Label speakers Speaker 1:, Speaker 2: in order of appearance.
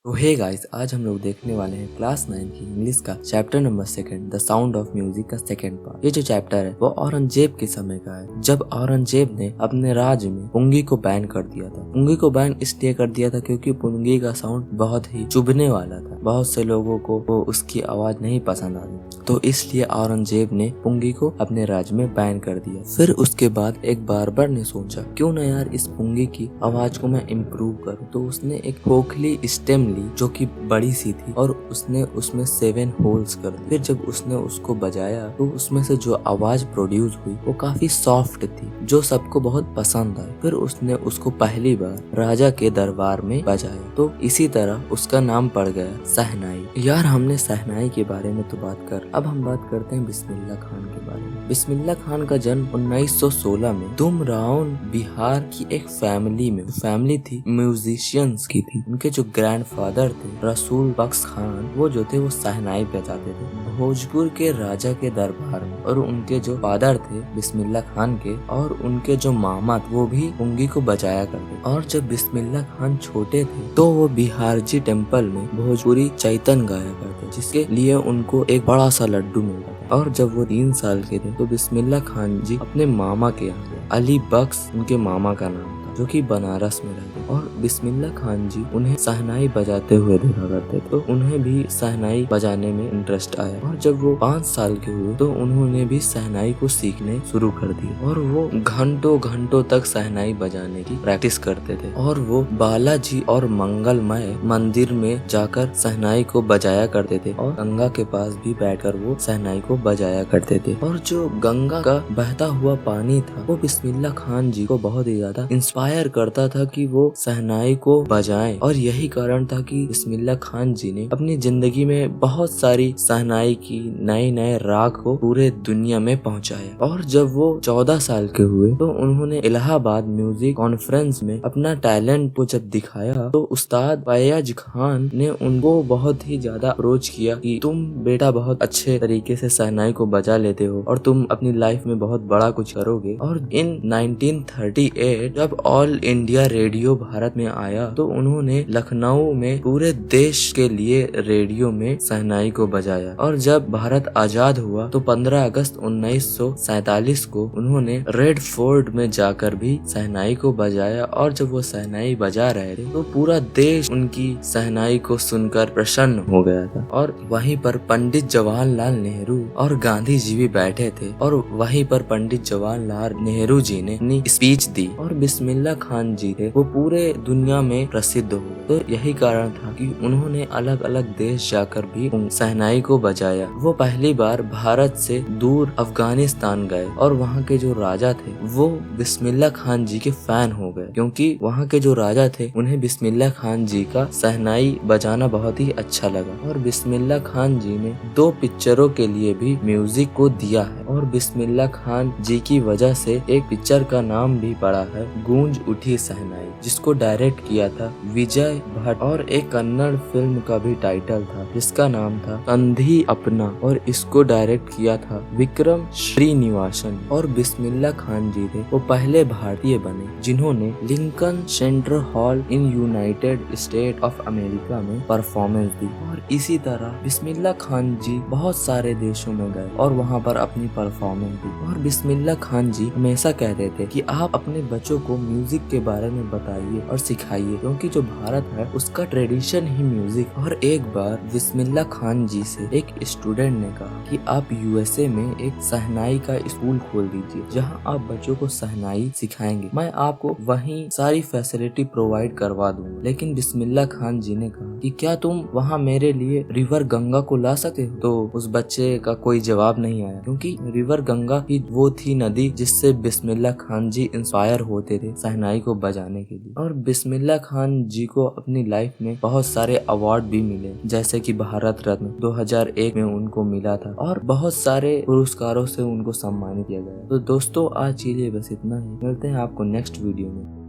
Speaker 1: तो hey guys, आज हम लोग देखने वाले हैं क्लास 9 की इंग्लिश का chapter number 2 the sound of music का सेकंड पार्ट। ये जो चैप्टर है वो औरंगजेब के समय का है, जब औरंगजेब ने अपने राज्य में पुंगी को बैन कर दिया था। पुंगी को बैन इसलिए कर दिया था क्योंकि पुंगी का साउंड बहुत ही चुभने वाला था। बहुत से लोगों को वो उसकी आवाज नहीं पसंद आई, तो इसलिए औरंगजेब ने पुंगी को अपने राज्य में बैन कर दिया। फिर उसके बाद एक बार्बर ने सोचा क्यों ना यार इस पुंगी की आवाज को मैं इम्प्रूव करूं। तो उसने एक खोखली स्टेम ली जो कि बड़ी सी थी और उसने उसमें 7 होल्स कर दिए। फिर जब उसने उसको बजाया तो उसमें से जो आवाज प्रोड्यूस हुई वो काफी सॉफ्ट थी, जो सबको बहुत पसंद आई। फिर उसने उसको पहली बार राजा के दरबार में बजाया, तो इसी तरह उसका नाम पड़ गया शहनाई। यार हमने शहनाई के बारे में तो बात कर, अब हम बात करते हैं बिस्मिल्लाह खान के बारे में। बिस्मिल्लाह खान का जन्म 1916 में दुमरावन बिहार की एक फैमिली थी म्यूजिशियंस की थी। उनके जो ग्रैंडफादर थे रसूल बख्श खान, वो जो थे वो शहनाई बजाते थे भोजपुर के राजा के दरबार में। और उनके जो फादर थे बिस्मिल्लाह खान के और उनके जो मामा वो भी पुंगी को बजाया करते। और जब बिस्मिल्लाह खान छोटे थे तो वो बिहारजी टेम्पल में भोजपुरी चैतन गाया करते, जिसके लिए उनको एक बड़ा सा लड्डू मिलता था। और जब वो 3 साल के थे तो बिस्मिल्लाह खान जी अपने मामा के यहाँ गए। अली बख्श उनके मामा का नाम था, जो कि बनारस में रहते। और बिस्मिल्लाह खान जी उन्हें शहनाई बजाते हुए देखा करते, तो उन्हें भी शहनाई बजाने में इंटरेस्ट आया। और जब वो 5 साल के हुए तो उन्होंने भी शहनाई को सीखने शुरू कर दिया और वो घंटों तक शहनाई बजाने की प्रैक्टिस करते थे। और वो बालाजी और मंगलमय मंदिर में जाकर शहनाई को बजाया करते थे और गंगा के पास भी बैठकर वो शहनाई को बजाया करते थे। और जो गंगा का बहता हुआ पानी था वो बिस्मिल्लाह खान जी को बहुत ही ज्यादा इंस्पायर करता था कि वो शहनाई को बजाएं। और यही कारण था कि बिस्मिल्लाह खान जी ने अपनी जिंदगी में बहुत सारी शहनाई की नए राग को पूरे दुनिया में पहुंचाया। और जब वो 14 साल के हुए तो उन्होंने इलाहाबाद म्यूजिक कॉन्फ्रेंस में अपना टैलेंट को जब दिखाया तो उस्ताद फैयाज खान ने उनको बहुत ही ज्यादा अप्रोच किया कि तुम बेटा बहुत अच्छे तरीके से शहनाई को बजा लेते हो और तुम अपनी लाइफ में बहुत बड़ा कुछ करोगे। और इन 1938 जब ऑल इंडिया रेडियो भारत में आया तो उन्होंने लखनऊ में पूरे देश के लिए रेडियो में शहनाई को बजाया। और जब भारत आजाद हुआ तो 15 अगस्त 1947 को उन्होंने रेड फोर्ट में जाकर भी शहनाई को बजाया। और जब वो शहनाई बजा रहे थे तो पूरा देश उनकी शहनाई को सुनकर प्रसन्न हो गया था। और वहीं पर पंडित जवाहरलाल नेहरू और गांधी जी भी बैठे थे और वहीं पर पंडित जवाहरलाल नेहरू जी ने अपनी स्पीच दी और बिस्मिल्लाह खान जी थे वो पूरे दुनिया में प्रसिद्ध हो। तो यही कारण था कि उन्होंने अलग अलग देश जाकर भी शहनाई को बजाया। वो पहली बार भारत से दूर अफगानिस्तान गए और वहाँ के जो राजा थे वो बिस्मिल्लाह खान जी के फैन हो गए, क्योंकि वहाँ के जो राजा थे उन्हें बिस्मिल्लाह खान जी का शहनाई बजाना बहुत ही अच्छा लगा। और बिस्मिल्लाह खान जी ने 2 पिक्चरों के लिए भी म्यूजिक को दिया है। और बिस्मिल्लाह खान जी की वजह से एक पिक्चर का नाम भी पड़ा है गूंज उठी शहनाई, जिसको डायरेक्ट किया था विजय भट्ट। और एक कन्नड़ फिल्म का भी टाइटल था जिसका नाम था कंधी अपना, और इसको डायरेक्ट किया था विक्रम श्रीनिवासन। और बिस्मिल्लाह खान जी थे वो पहले भारतीय बने जिन्होंने Lincoln central hall in United state of America में परफॉर्मेंस दी। और इसी तरह बिस्मिल्लाह खान जी बहुत सारे देशों में गए और वहाँ पर अपनी परफॉर्मेंस दी। और बिस्मिल्लाह खान जी हमेशा कहते थे कि आप अपने बच्चों को म्यूजिक के बारे में बताइए और सिखाइए, क्योंकि जो भारत है उसका ट्रेडिशन ही म्यूजिक। और एक बार बिस्मिल्लाह खान जी से एक स्टूडेंट ने कहा कि आप यूएसए में एक शहनाई का स्कूल खोल दीजिए जहां आप बच्चों को शहनाई सिखाएंगे, मैं आपको वहीं सारी फैसिलिटी प्रोवाइड करवा दूंगा। लेकिन बिस्मिल्लाह खान जी ने कहा कि क्या तुम वहां मेरे लिए रिवर गंगा को ला सकते हो? तो उस बच्चे का कोई जवाब नहीं आया, क्योंकि रिवर गंगा ही वो थी नदी जिससे बिस्मिल्लाह खान जी इंस्पायर होते थे शहनाई को बजाने के लिए। और बिस्मिल्लाह खान जी को अपनी लाइफ में बहुत सारे अवार्ड भी मिले, जैसे कि भारत रत्न 2001 में उनको मिला था और बहुत सारे पुरस्कारों से उनको सम्मानित किया गया। तो दोस्तों आज के लिए बस इतना ही, मिलते हैं आपको नेक्स्ट वीडियो में।